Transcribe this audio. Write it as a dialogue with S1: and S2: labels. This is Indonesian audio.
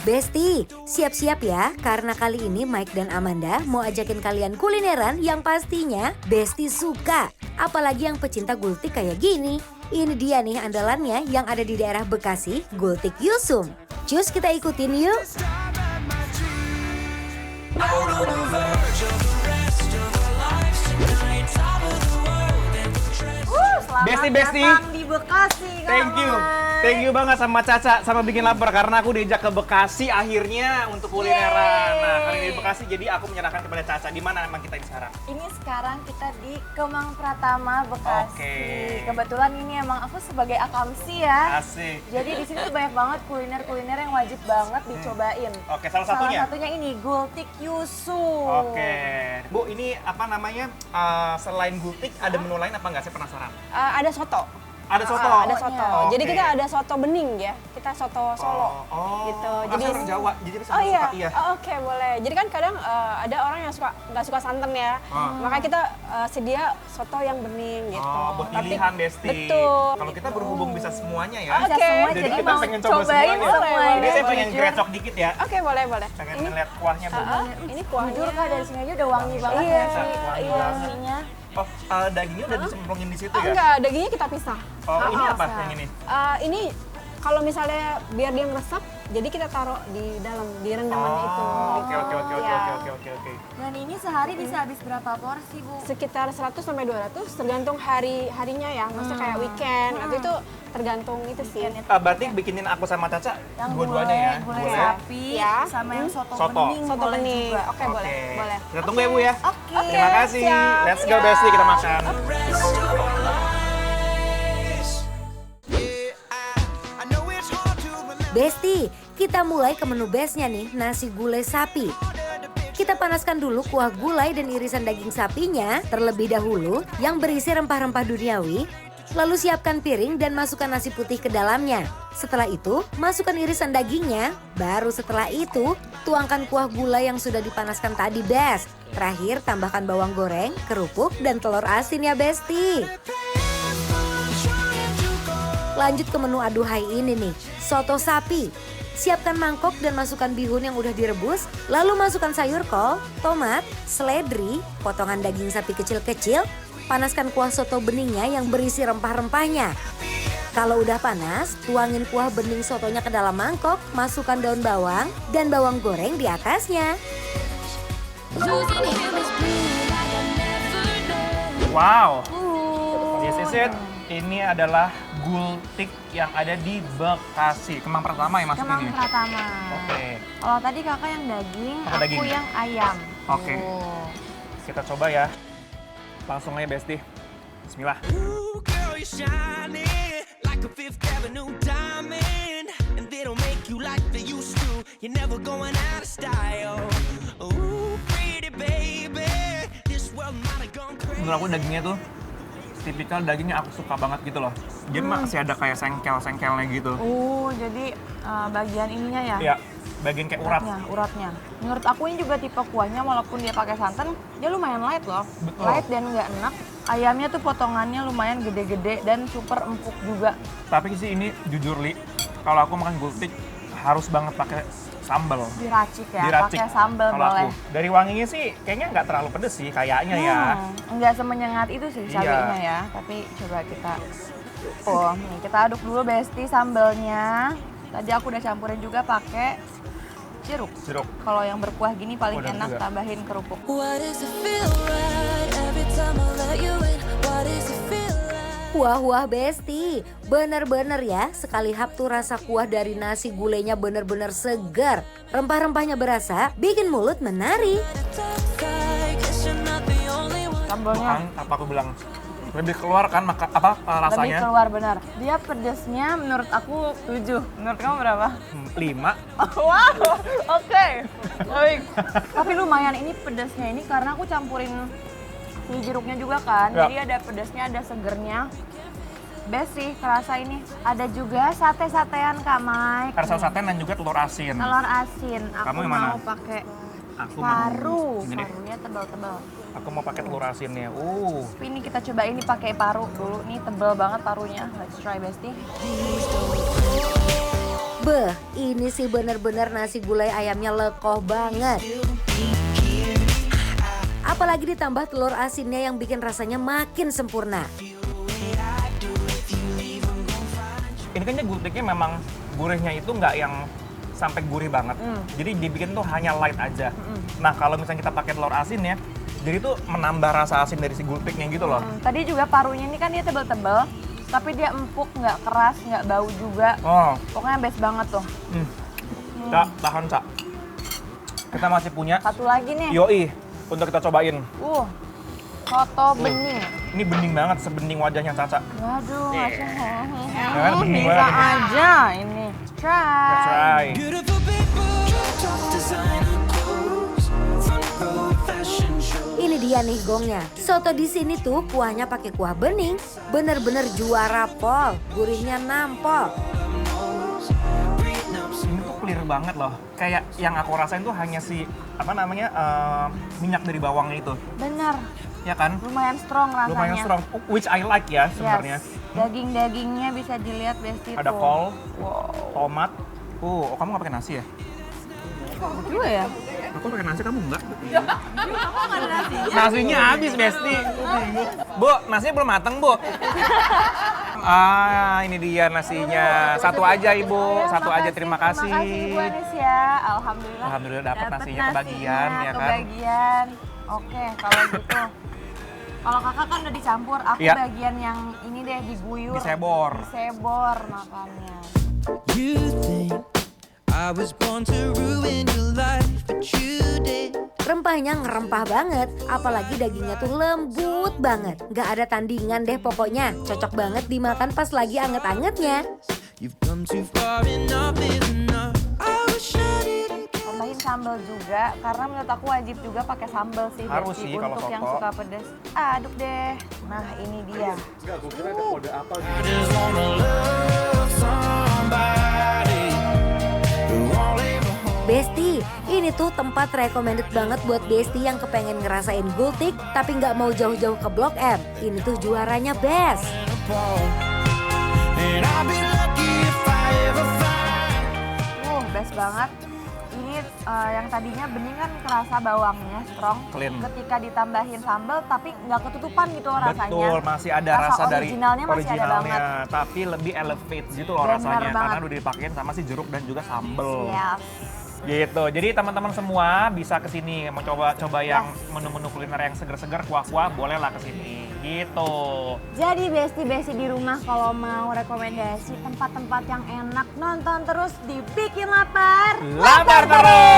S1: Besti, siap-siap ya karena kali ini Mike dan Amanda mau ajakin kalian kulineran yang pastinya Besti suka. Apalagi yang pecinta gultik kayak gini. Ini dia nih andalannya yang ada di daerah Bekasi, Gultik Yusum. Cus kita ikutin yuk.
S2: Selamat datang di Bekasi.
S3: Thank you banget sama Caca sama bikin lapar karena aku diajak ke Bekasi akhirnya untuk kulineran. Nah, kali ini di Bekasi jadi aku menyerahkan kepada Caca. Di mana emang kita sekarang?
S2: Ini sekarang kita di Kemang Pratama, Bekasi.
S3: Oke.
S2: Kebetulan ini emang aku sebagai akamsi ya.
S3: Asik.
S2: Jadi di sini tuh banyak banget kuliner-kuliner yang wajib banget dicobain.
S3: Oke, salah satunya?
S2: Salah satunya ini Gultik Yusum.
S3: Oke. Bu, ini apa namanya? Selain gultik ada menu lain apa nggak? Saya penasaran.
S4: Ada soto.
S3: Ada soto?
S4: Ada soto.
S3: Oke.
S4: Jadi kita ada soto bening ya. Kita soto Solo. gitu.
S3: Jadi orang Jawa, jadi bisa
S4: Oh iya.
S3: suka iya.
S4: Oke, boleh. Jadi kan kadang ada orang yang nggak suka santan ya. Makanya kita sedia soto yang bening gitu.
S3: Oh, buat pilihan Besti.
S4: Betul.
S3: Kalau kita berhubung bisa semuanya ya.
S2: Bisa
S4: Oke.
S2: semua,
S3: Jadi
S2: jadi
S3: kita
S2: mau
S3: pengen coba
S2: cobain
S3: semuanya.
S2: semuanya.
S3: Ini saya pengen
S2: Jujur.
S3: grecok dikit ya.
S4: Oke, boleh.
S3: Pengen ngeliat kuahnya, Bu.
S4: Ini kuahnya.
S2: Jujur Kak, dari sini aja udah wangi banget
S4: Iya,
S2: ya sih.
S3: wangi
S2: Iya,
S3: banget.
S2: ininya.
S3: Oh, dagingnya udah dicemplungin di situ
S4: Oh,
S3: ya?
S4: enggak, dagingnya kita pisah.
S3: Oh, ini apa yang ini?
S4: Ini kalau misalnya biar dia meresap, jadi kita taruh di dalam, di rendaman itu.
S3: Oke.
S4: Iya.
S2: Dan ini sehari bisa habis berapa porsi, Bu?
S4: Sekitar 100 sampai 200 tergantung harinya ya. Maksudnya kayak weekend atau itu tergantung itu sih.
S3: Berarti bikinin aku sama Caca
S2: Yang
S3: dua-duanya ya?
S2: gulai
S3: Boleh.
S2: sapi
S4: Ya.
S2: sama yang soto,
S3: Soto.
S2: bening.
S4: Soto
S2: boleh
S4: bening.
S2: juga.
S4: Oke, boleh.
S3: Kita tunggu ya, Bu ya.
S2: Oke.
S3: Terima kasih.
S4: siap.
S3: Let's go,
S4: Ya.
S3: Besti, kita makan.
S1: Besti, kita mulai ke menu bestnya nih, nasi gulai sapi. Kita panaskan dulu kuah gulai dan irisan daging sapinya terlebih dahulu yang berisi rempah-rempah duniawi. Lalu siapkan piring dan masukkan nasi putih ke dalamnya. Setelah itu, masukkan irisan dagingnya. Baru setelah itu, tuangkan kuah gulai yang sudah dipanaskan tadi, Bes. Terakhir, tambahkan bawang goreng, kerupuk, dan telur asin ya, Besti. Lanjut ke menu aduhai ini nih, soto sapi. Siapkan mangkok dan masukkan bihun yang udah direbus, lalu masukkan sayur kol, tomat, seledri, potongan daging sapi kecil-kecil, panaskan kuah soto beningnya yang berisi rempah-rempahnya. Kalau udah panas, tuangin kuah bening sotonya ke dalam mangkok, masukkan daun bawang dan bawang goreng di atasnya.
S3: Wow. This is it. Ini adalah gultik yang ada di Bekasi. Kemang Pratama ya
S2: Kemang
S3: ini?
S2: Pratama.
S3: Oke.
S2: Kalau tadi kakak yang daging,
S3: Aku
S2: aku
S3: daging.
S2: yang ayam.
S3: Oke.
S2: Tuh.
S3: Kita coba ya. Langsung aja, Besti. Bismillah.
S5: Ooh, girl, you're shining like a Fifth Avenue diamond, and they don't make you like they used to. You're never going out of style. Ooh, pretty baby, this world might have gone crazy.
S3: Menurut aku dagingnya tuh tipikal dagingnya aku suka banget gitu loh. Jadi masih ada kayak sengkel-sengkelnya gitu.
S2: Jadi bagian ininya ya?
S3: Iya, bagian kayak urat.
S2: Uratnya. Menurut aku ini juga tipe kuahnya walaupun dia pakai santan, dia lumayan light loh.
S3: Betul.
S2: Light dan nggak enak. Ayamnya tuh potongannya lumayan gede-gede dan super empuk juga.
S3: Tapi sih ini jujur Li, kalau aku makan gultik harus banget pakai sambal.
S2: Diracik ya,
S3: Diracik
S2: pakai sambal
S3: kalau
S2: boleh.
S3: aku. Dari wanginya sih kayaknya nggak terlalu pedes sih kayaknya ya.
S2: Nggak semenyengat itu sih
S3: Iya.
S2: cabenya ya. Tapi coba kita, nih kita aduk dulu Besti sambalnya. Tadi aku udah campurin juga pakai jeruk.
S3: Jeruk.
S2: Kalau yang berkuah gini paling
S3: dan
S2: enak
S3: juga.
S2: tambahin kerupuk.
S6: Why does it feel right every time I let you in? Why does it feel right?
S1: Wah Besti, bener-bener ya sekali hap tuh rasa kuah dari nasi gulainya bener-bener segar. Rempah-rempahnya berasa, bikin mulut menari.
S6: Guess you're not the only one.
S2: Sambalnya
S3: Bukan apa aku bilang lebih keluar kan
S2: lebih
S3: rasanya.
S2: keluar benar. Dia pedesnya menurut aku 7. Menurut kamu berapa?
S3: 5.
S2: Wow, oke. Baik. Tapi lumayan ini pedesnya ini karena aku campurin si jeruknya juga kan.
S3: Ya.
S2: Jadi ada pedesnya, ada segernya. Best sih kerasa ini. Ada juga sate-satean Kak Mike.
S3: Rasa sate dan juga telur asin.
S2: Telur asin. Aku
S3: Kamu yang mana?
S2: mau pakai
S3: Aku
S2: paru.
S3: Ini deh.
S2: Parunya tebal-tebal.
S3: Aku mau pakai telur asinnya.
S2: Tapi ini kita coba ini pakai paru dulu. Nih tebal banget parunya. Let's try Besti.
S1: Beh, ini ini sih bener-bener nasi gulai ayamnya lekoh banget. Apalagi ditambah telur asinnya yang bikin rasanya makin sempurna.
S3: Ini kayaknya gultiknya memang gurihnya itu nggak yang sampai gurih banget. Jadi dibikin tuh hanya light aja. Nah kalau misalnya kita pakai telur asin ya, jadi tuh menambah rasa asin dari si gultiknya gitu loh.
S2: Tadi juga parunya ini kan dia tebel-tebel, tapi dia empuk, nggak keras, nggak bau juga.
S3: Oh,
S2: Pokoknya best banget tuh.
S3: Cak, tahan Cak. Kita masih punya
S2: Satu lagi nih.
S3: yoi untuk kita cobain.
S2: Soto bening.
S3: Ini bening banget, sebening wajahnya Caca.
S2: Waduh,
S3: Kan bening
S2: bisa
S3: banget.
S2: aja ini.
S3: Let's
S2: Try.
S3: try.
S5: Beautiful people, top designer clothes, front row fashion show.
S1: Ini dia nih gongnya. Soto di sini tuh kuahnya pakai kuah bening, bener-bener juara pol, gurihnya nampol.
S3: Ini tuh clear banget loh. Kayak yang aku rasain tuh hanya si minyak dari bawangnya itu,
S2: Bener,
S3: ya kan?
S2: lumayan strong rasanya.
S3: Lumayan strong, which I like ya sebenarnya.
S2: Yes. Daging-dagingnya bisa dilihat Besti
S3: Ada
S2: tuh.
S3: kol,
S2: Wow.
S3: tomat. Oh, kamu nggak pakai nasi ya?
S2: Juga ya?
S3: Aku pakai nasi, kamu enggak? Nasinya habis, Besti. Bu, nasinya belum matang, Bu. Ini dia nasinya. Satu aja, Ibu. Satu aja, terima kasih.
S2: Terima kasih Ibu Anis ya. Alhamdulillah.
S3: Alhamdulillah dapat nasinya kebagian, ya kan?
S2: Kebagian. Oke, kalau gitu. Kalau kakak kan udah dicampur, aku
S3: Iya.
S2: bagian yang ini deh diguyur.
S3: Disebor.
S2: Disebor makannya.
S5: You think I was born to ruin your life, but you did.
S1: Rempahnya ngerempah banget, apalagi dagingnya tuh lembut banget. Gak ada tandingan deh pokoknya, cocok banget dimakan pas lagi anget-angetnya.
S5: You've come too far, enough is enough. I wish I didn't.
S2: Tambahin sambal juga, karena menurut aku wajib juga pakai sambal sih.
S3: Harus
S2: Besti,
S3: sih kalau
S2: untuk yang
S3: soto.
S2: suka pedas. Aduk deh. Nah ini dia.
S5: I just wanna love somebody who won't leave a home.
S1: Besti, ini tuh tempat recommended banget buat Besti yang kepengen ngerasain gultik tapi nggak mau jauh-jauh ke Blok M. Ini tuh juaranya best.
S5: And I'll be lucky if I ever find.
S2: Best banget. Ini yang tadinya bening kan kerasa bawangnya strong.
S3: Clean.
S2: Ketika ditambahin sambal tapi nggak ketutupan gitu loh rasanya.
S3: Betul, masih ada
S2: Rasa
S3: rasa dari
S2: originalnya masih ada banget.
S3: tapi lebih elevate gitu loh
S2: Bener
S3: rasanya
S2: banget.
S3: karena udah dipakein sama si jeruk dan juga sambel.
S2: Yes.
S3: Gitu. Jadi teman-teman semua bisa ke sini mau coba yang menu-menu kuliner yang seger-seger, kuah-kuah, bolehlah ke sini. Gitu.
S2: Jadi Besti-Besti di rumah kalau mau rekomendasi tempat-tempat yang enak, nonton terus dibikin lapar.
S3: Lapar terus.